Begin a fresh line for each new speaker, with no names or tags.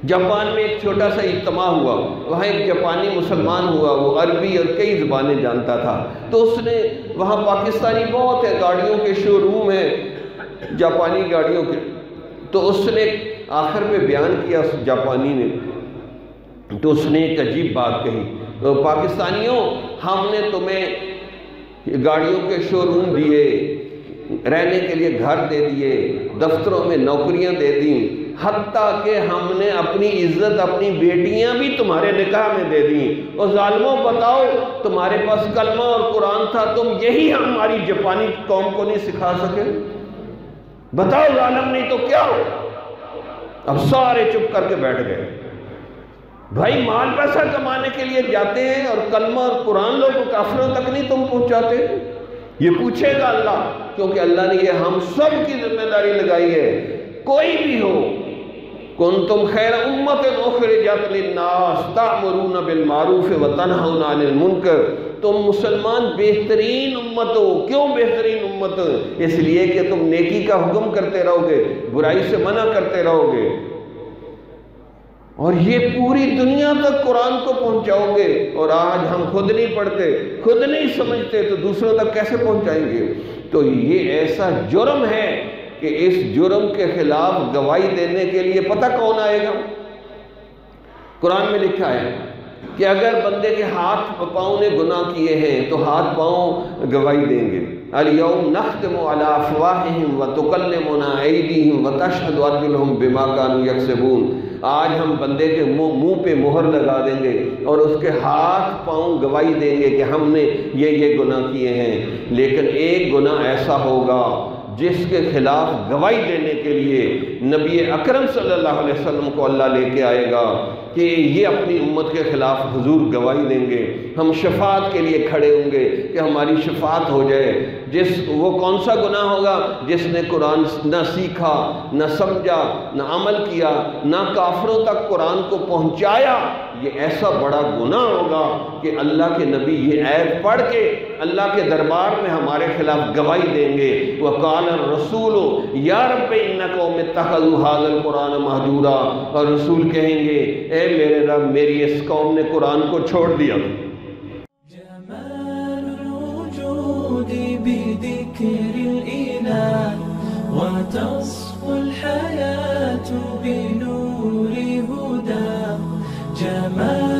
Japan میں ایک چھوٹا سا اجتماع ہوا، وہاں ایک جاپانی مسلمان ہوا، وہ عربی اور کئی زبانیں جانتا تھا، تو اس نے وہاں پاکستانی بہت ہے، گاڑیوں کے شو روم ہیں جاپانی گاڑیوں کے، تو اس نے آخر پہ بیان کیا اس جاپانی نے، تو اس نے ایک عجیب بات کہی، پاکستانیوں ہم نے تمہیں گاڑیوں کے شو روم دیے، رہنے کے لیے گھر دے دیے، دفتروں میں نوکریاں دے دیں، حتیٰ کہ ہم نے اپنی عزت، اپنی بیٹیاں بھی تمہارے نکاح میں دے دیں، اور ظالموں بتاؤ تمہارے پاس کلمہ اور قرآن تھا، تم یہی ہماری جاپانی قوم کو نہیں سکھا سکے؟ بتاؤ ظالم، نہیں تو کیا ہو؟ اب سارے چپ کر کے بیٹھ گئے۔ بھائی مال پیسہ کمانے کے لیے جاتے ہیں اور کلمہ اور قرآن لوگوں کافروں تک نہیں تم پہنچاتے؟ یہ پوچھے گا اللہ، کیونکہ اللہ نے یہ ہم سب کی ذمہ داری لگائی ہے، کوئی بھی ہو۔ کنتم خیر امت اخرجت للناس تأمرون بالمعروف وتنہون عن المنکر، تم مسلمان بہترین امت ہو۔ کیوں بہترین امت؟ اس لیے کہ تم نیکی کا حکم کرتے رہو گے، برائی سے منع کرتے رہو گے، اور یہ پوری دنیا تک قرآن کو پہنچاؤ گے۔ اور آج ہم خود نہیں پڑھتے، خود نہیں سمجھتے، تو دوسروں تک کیسے پہنچائیں گے؟ تو یہ ایسا جرم ہے کہ اس جرم کے خلاف گواہی دینے کے لیے پتہ کون آئے گا؟ قرآن میں لکھا ہے کہ اگر بندے کے ہاتھ پاؤں نے گناہ کیے ہیں تو ہاتھ پاؤں گواہی دیں گے۔ اليوم نختم على افواہہم وتکلمنا ایدیہم وتشہد ارجلہم بما کانوا یکسبون، آج ہم بندے کے منہ پہ مہر لگا دیں گے اور اس کے ہاتھ پاؤں گواہی دیں گے کہ ہم نے یہ گناہ کیے ہیں۔ لیکن ایک گناہ ایسا ہوگا جس کے خلاف گواہی دینے کے لیے نبی اکرم صلی اللہ علیہ وسلم کو اللہ لے کے آئے گا کہ یہ اپنی امت کے خلاف حضور گواہی دیں گے۔ ہم شفاعت کے لیے کھڑے ہوں گے کہ ہماری شفاعت ہو جائے۔ وہ کون سا گناہ ہوگا؟ جس نے قرآن نہ سیکھا، نہ سمجھا، نہ عمل کیا، نہ کافروں تک قرآن کو پہنچایا، یہ ایسا بڑا گناہ ہوگا کہ اللہ کے نبی یہ آیت پڑھ کے اللہ کے دربار میں ہمارے خلاف گواہی دیں گے۔ وقال الرسول یا رب ان قوم اتخذوا هذا القرآن مہجورا، اور رسول کہیں گے اے میرے رب، میری اس قوم نے قرآن کو چھوڑ دیا۔
جمال الوجود بذكر الإله وتصفو الحياة بنور هداه، جمال